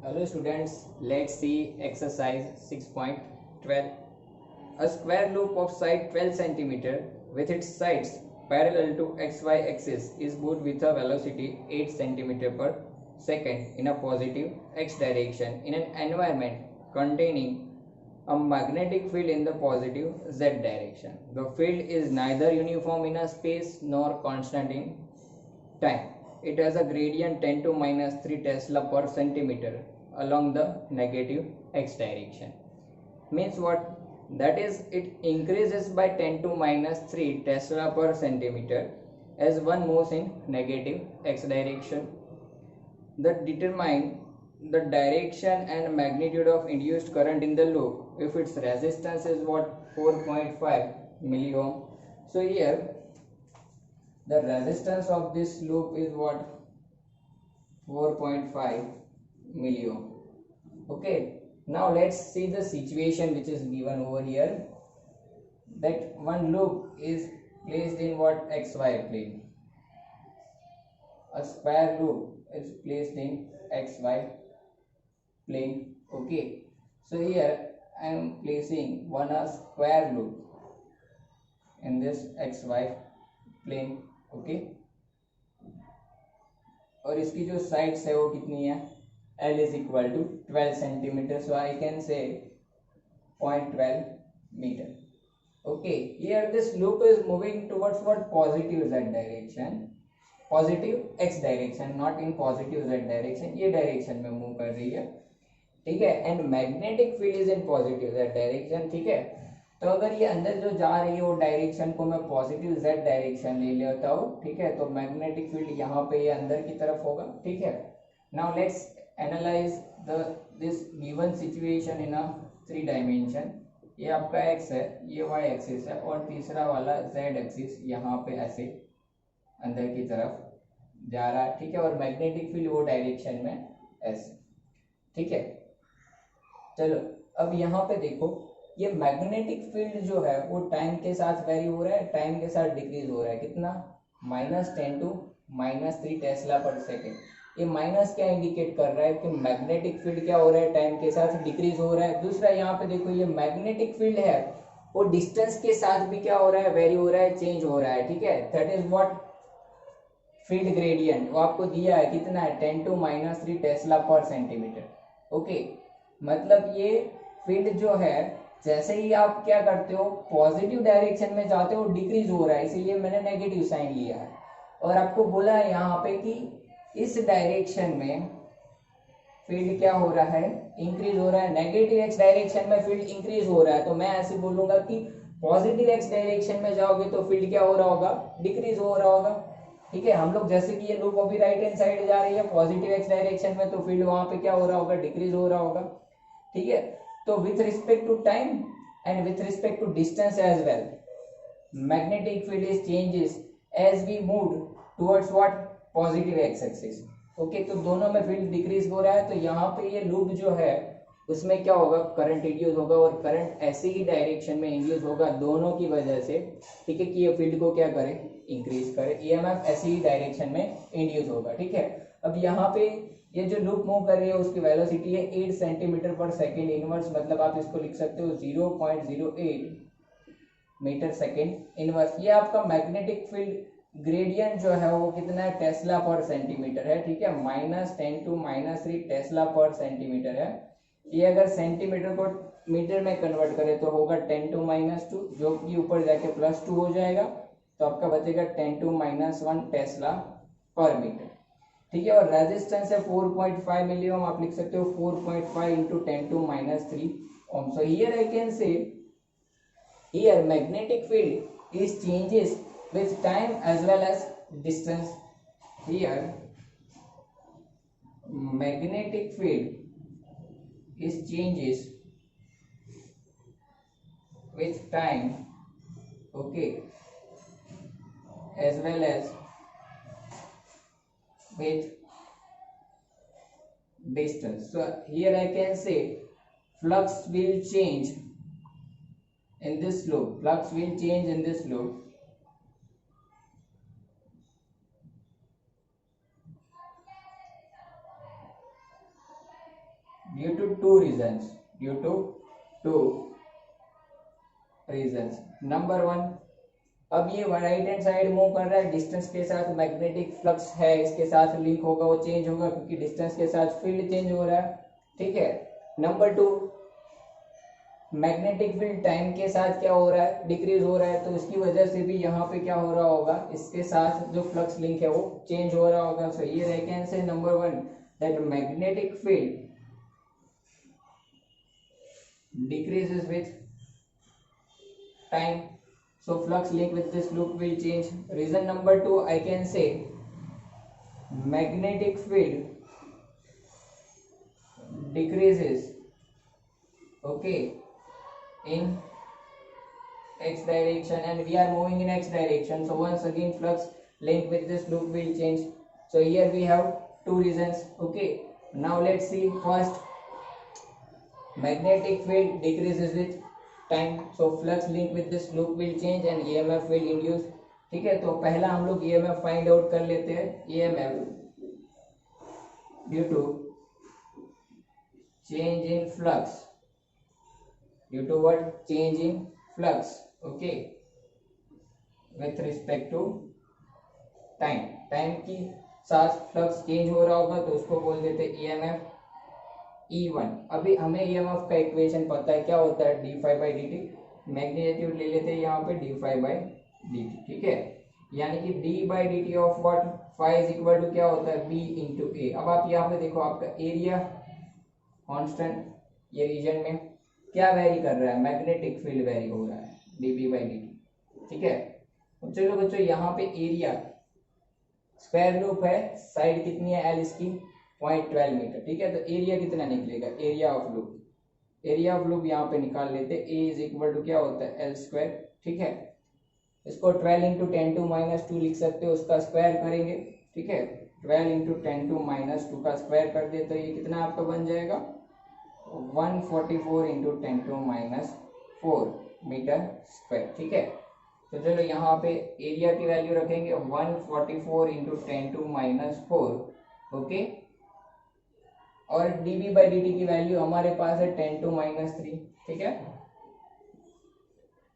Hello students, let's see exercise 6.12. A square loop of side 12 cm with its sides parallel to xy axis is moved with a velocity 8 cm per second in a positive x direction in an environment containing a magnetic field in the positive z direction. The field is neither uniform in a space nor constant in time. It has a gradient 10 to minus 3 Tesla per centimeter along the negative x direction. Means what? That is, it increases by 10 to minus 3 Tesla per centimeter as one moves in negative x direction. That determine the direction and magnitude of induced current in the loop if its resistance is what? 4.5 milliohm. So here the resistance of this loop is what? 4.5 milliohm. Okay, now let's see the situation which is given over here. That one loop is placed in what? XY plane. A square loop is placed in XY plane. Okay, so here I am placing one a square loop in this XY plane. Okay और इसकी जो sides है वो कितनी है? L is equal to 12 centimetre, so I can say 0.12 metre. Okay, here this loop is moving towards what? Positive z direction, positive x direction, not in positive z direction. ये direction में move कर रही है, ठीक है. And magnetic field is in positive z direction, ठीक है. तो अगर ये अंदर जो जा रही है वो डायरेक्शन को मैं पॉजिटिव z डायरेक्शन ले लेता हूँ, ठीक है, तो मैग्नेटिक फील्ड यहाँ पे ये अंदर की तरफ होगा, ठीक है. Now let's analyse this given situation in a 3 dimension. ये आपका x है, ये y एक्सिस है, और तीसरा वाला z एक्सिस यहाँ पे ऐसे अंदर की तरफ जा रहा है, ठीक है. और मैग्नेटिक फील्ड वो डायरेक्शन में ऐसे, ठीक है. चलो अब यहाँ पे देखो, ये मैग्नेटिक फील्ड जो है वो टाइम के साथ वेरी हो रहा है, टाइम के साथ डिक्रीज हो रहा है. कितना? -10 टू -3 टेस्ला पर सेकेंड. ये माइनस क्या इंडिकेट कर रहा है? कि मैग्नेटिक फील्ड क्या हो रहा है? टाइम के साथ डिक्रीज हो रहा है. दूसरा यहाँ पे देखो, ये मैग्नेटिक फील्ड है वो डिस्टेंस के साथ भी क्या हो रहा है? वेरी हो रहा है, चेंज हो रहा है, ठीक है. That is what? Field gradient. वो आपको दिया है कितना है? 10 टू -3 टेस्ला पर सेंटीमीटर. ओके, मतलब ये फील्ड जो है जैसे ही आप क्या करते हो, पॉजिटिव डायरेक्शन में जाते हो, डिक्रीज हो रहा है, इसीलिए मैंने नेगेटिव साइन लिया है. और आपको बोला है यहाँ पे कि इस डायरेक्शन में फील्ड क्या हो रहा है? इंक्रीज हो रहा है. नेगेटिव एक्स डायरेक्शन में फील्ड इंक्रीज हो रहा है, तो मैं ऐसे बोलूंगा कि पॉजिटिव एक्स डायरेक्शन में जाओगे तो फील्ड क्या हो रहा होगा? डिक्रीज हो रहा होगा, ठीक है. हम लोग जैसे कि ये लूप अभी राइट हैंड साइड जा रही है पॉजिटिव एक्स डायरेक्शन में, तो फील्ड वहां पे क्या हो रहा होगा? डिक्रीज हो रहा होगा, ठीक है. तो with respect to time and with respect to distance as well, magnetic field is changes as we move towards what? Positive x axis. Okay, तो दोनों में फील्ड डिक्रीज हो रहा है, तो यहाँ पे ये लूप जो है उसमें क्या होगा? करंट इंड्यूस होगा, और करंट ऐसे ही डायरेक्शन में इंड्यूस होगा दोनों की वजह से, ठीक है, कि ये फील्ड को क्या करे? इंक्रीज करे. ईएमएफ ऐसे ही डायरेक्शन में इंड्यूस होगा, ठीक है. अब यहाँ पे ये जो लूप मूव कर रही है उसकी वेलोसिटी है 8 सेंटीमीटर पर सेकेंड इनवर्स, मतलब आप इसको लिख सकते हो 0.08 मीटर सेकेंड इनवर्स. ये आपका मैग्नेटिक फील्ड ग्रेडियंट जो है वो कितना है? टेस्ला पर सेंटीमीटर है, ठीक है. -10 टू -3 टेस्ला पर सेंटीमीटर है. ये अगर सेंटीमीटर को मीटर में कन्वर्ट करें तो होगा 10 टू -2, जो कि ऊपर जाके +2 हो जाएगा, तो आपका बचेगा 10 टू -1 टेस्ला पर मीटर, ठीक है. और रेजिस्टेंस है 4.5 मिलियम, आप लिख सकते हो 4.5 into 10 to -3 ohm. So here I can say here magnetic field is changes with time as well as distance. Here magnetic field is changes with time, okay, as well as with distance. So here I can say flux will change in this loop. Flux will change in this loop due to two reasons. Number one, अब ये right hand side move कर रहा है, distance के साथ magnetic flux है इसके साथ लिंक होगा, वो चेंज होगा क्योंकि डिस्टेंस के साथ फील्ड चेंज हो रहा है, ठीक है। Number two, magnetic field time के साथ क्या हो रहा है, डिक्रीज हो रहा है, तो इसकी वजह से भी यहाँ पे क्या हो रहा होगा, इसके साथ जो फ्लक्स लिंक है वो चेंज हो रहा होगा। सो ये can say number one that magnetic field decreases with time, so flux link with this loop will change. Reason number two, I can say magnetic field decreases, okay, in x direction and we are moving in x direction, so once again flux link with this loop will change. So here we have two reasons, okay. Now let's see first, magnetic field decreases with time, so flux link with this loop will change and EMF will induce, ठीक है। तो पहला हम लोग EMF find out कर लेते हैं। EMF due to change in flux, due to what, change in flux, okay, with respect to time, time की साथ फ्लक्स चेंज हो रहा होगा तो उसको बोल देते हैं EMF E1। अभी हमें EMF का इक्वेशन पता है, क्या होता है, d phi by D t, magnitude ले लेते हैं यहाँ पे d phi by D t, ठीक है। यानी कि D by D T of what, phi is equal to क्या होता है, बी इंटू ए। अब आप यहाँ पे देखो, आपका एरिया कांस्टेंट, ये रीजन में क्या वेरी कर रहा है, मैग्नेटिक फील्ड वेरी हो रहा है, d B by D t, ठीक है। तो चलो बच्चों, यहाँ पे एरिया स्क्वायर लूप है, साइड कितनी है, एल इसकी 0.12 मीटर, ठीक है। तो एरिया कितना निकलेगा, area of loop, area of loop यहाँ पे निकाल लेते, ए इज इक्वल टू क्या होता है, एल स्क्वायर, ठीक है। इसको 12 इंटू 10⁻² लिख सकते हो, उसका स्क्वायर करेंगे, ठीक है। 12 इंटू 10⁻² का स्क्वायर कर दे तो ये कितना आपका बन जाएगा, 144 इंटू 10⁻4 मीटर स्क्वायर, ठीक है। तो चलो यहाँ पे एरिया की वैल्यू रखेंगे 144 इंटू 10⁻4, ओके। और dB बाई dt की वैल्यू हमारे पास है 10⁻3, ठीक है।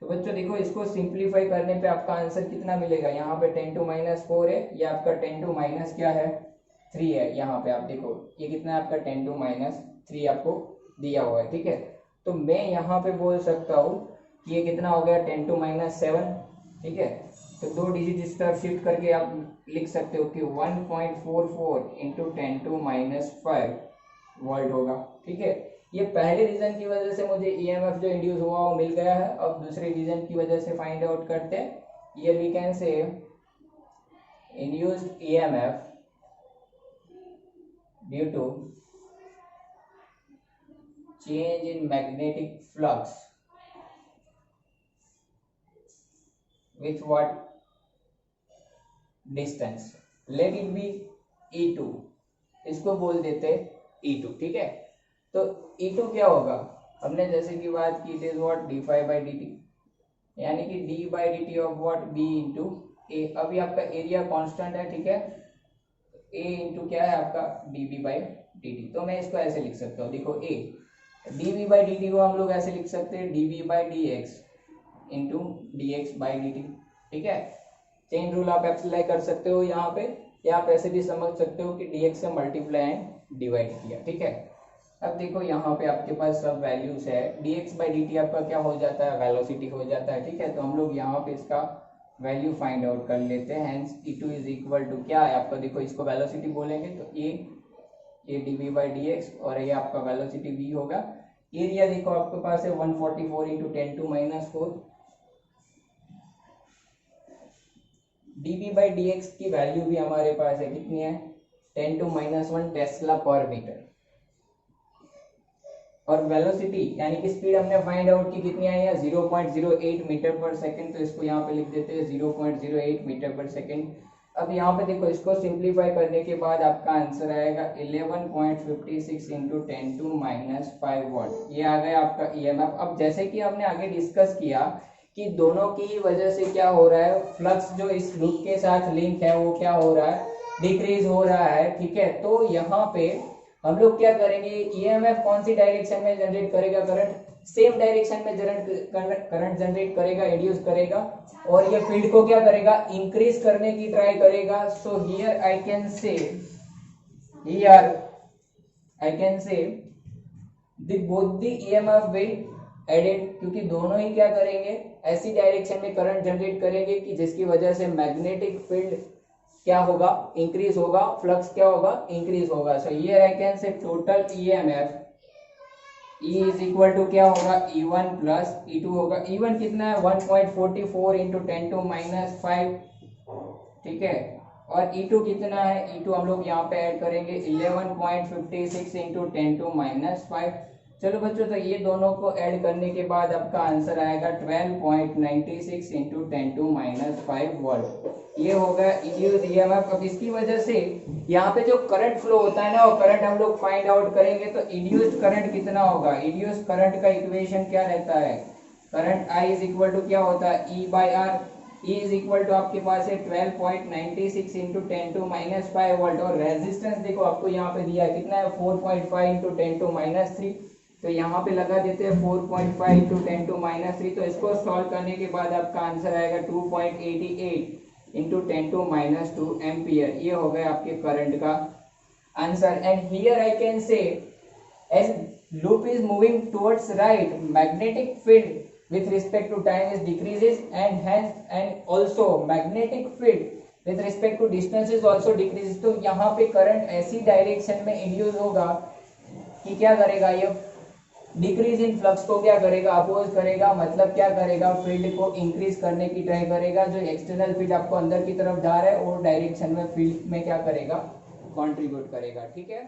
तो बच्चों देखो, इसको सिंप्लीफाई करने पे आपका आंसर कितना मिलेगा, यहाँ पे 10⁻4 है, ये आपका 10⁻, क्या है, 3 है। यहाँ पे आप देखो ये कितना है आपका 10⁻3 आपको दिया हुआ है, ठीक है। तो मैं यहाँ पे बोल सकता हूँ कि ये कितना हो गया, 10⁻7, ठीक है। तो 2 डिजिट इस तरफ शिफ्ट करके आप लिख सकते हो कि 1.44 इंटू 10⁻5 वोल्ट होगा, ठीक है। ये पहले रीजन की वजह से मुझे EMF जो इंड्यूस हुआ वो मिल गया है। अब दूसरे रीजन की वजह से फाइंड आउट करते हैं। Here we can say induced EMF due to change in magnetic flux with what distance, let it be E2, इसको बोल देते E2, ठीक है। तो E2 क्या होगा, हमने जैसे कि बात की, it is what, D phi by D T, यानी कि D by D T of what, B into A. अभी आपका एरिया कांस्टेंट है, ठीक है। ए इंटू क्या है आपका, d B by D t. तो मैं इसको ऐसे लिख सकता हूँ, देखो ए d B by D t को हम लोग ऐसे लिख सकते हैं, d B by d x into d x by D t, ठीक है। चेन रूल आप अप्लाई कर सकते हो यहाँ पे, या आप ऐसे भी समझ सकते हो कि dx से मल्टीप्लाई एंड डिवाइड किया, ठीक है। अब देखो यहाँ पे आपके पास सब वैल्यूज है, dx बाई dt आपका क्या हो जाता है, वेलोसिटी हो जाता है, ठीक है। तो हम लोग यहाँ पे इसका वैल्यू फाइंड आउट कर लेते हैं। Hence E2 is equal to क्या है आपका, देखो इसको वेलोसिटी बोलेंगे तो ये dv बाई dx और ये आपका वेलोसिटी v होगा। एरिया देखो आपके पास है 144 इंटू 10⁻4, dv बाई dx की वैल्यू भी हमारे पास है, कितनी है, 10⁻1 टेस्ला पर मीटर। और वेलोसिटी यानी कि स्पीड हमने फाइंड आउट की, कितनी आई है, 0.08 मीटर पर सेकंड। तो इसको यहाँ पे लिख देते हैं 0.08 मीटर पर सेकंड। अब यहाँ पे देखो, इसको सिंप्लीफाई करने के बाद आपका आंसर आएगा 11.56 इंटू 10⁻5 वॉट। ये आ गया आपका EMF। अब जैसे कि हमने आगे डिस्कस किया कि दोनों की वजह से क्या हो रहा है, फ्लक्स जो इस लूप के साथ लिंक है वो क्या हो रहा है, डिक्रीज हो रहा है, ठीक है। तो यहाँ पे हम लोग क्या करेंगे, ईएमएफ कौन सी डायरेक्शन में जनरेट करेगा, करंट सेम डायरेक्शन में करंट जनरेट करेगा, इंड्यूस करेगा, और ये फील्ड को क्या करेगा, इंक्रीज करने की ट्राई करेगा. So here I can say both the EMF will added, क्योंकि दोनों ही क्या करेंगे, ऐसी डायरेक्शन में करंट जनरेट करेंगे कि जिसकी वजह से मैग्नेटिक फील्ड क्या होगा, इंक्रीज होगा, फ्लक्स क्या होगा, इंक्रीज होगा. So here I can say total EMF E is equal to क्या होगा, E1 प्लस E2 होगा. E1 कितना है, 1.44 इंटू 10 टू माइनस 5, ठीक है. और E2 कितना है, E2 हम लोग यहाँ पे ऐड करेंगे 11.56 इंटू 10 टू माइनस 5. चलो बच्चों, तो ये दोनों को ऐड करने के बाद आपका आंसर आएगा 12.96 इंटू 10 टू माइनस 5 वोल्ट. ये होगा इंड्यूस्ड ईएमएफ. अब इसकी वजह से यहाँ पे जो करंट फ्लो होता है ना, वो करंट हम लोग फाइंड आउट करेंगे. तो इंड्यूस्ड करंट कितना होगा, इंड्यूस्ड करंट का इक्वेशन क्या रहता है, current I is equal to क्या होता है, E by R. E is equal to आपके पास है 12.96 इंटू 10 टू माइनस 5 वोल्ट. और रेजिस्टेंस देखो आपको यहाँ पे दिया है कितना है, 4.5 इंटू 10 टू माइनस 3. तो यहाँ पे लगा देते हैं 4.5 इंटू 10 टू माइनस 3. तो इसको सॉल्व करने के बाद आपका आंसर आएगा 2.88 इंटू 10 टू माइनस 2 एम्पियर. ये हो गया आपके करंट का answer. And here I can से as loop is moving towards right, magnetic field with respect to time is decreases, and hence and also magnetic field with respect to distance is also decreases. तो यहाँ पे current ऐसी direction में induce होगा कि क्या करेगा, ये डिक्रीज इन फ्लक्स को क्या करेगा, अपोज करेगा. मतलब क्या करेगा, फील्ड को इंक्रीज करने की ट्राई करेगा. जो एक्सटर्नल फील्ड आपको अंदर की तरफ जा रहा है वो डायरेक्शन में फील्ड में क्या करेगा, कंट्रीब्यूट करेगा. ठीक है.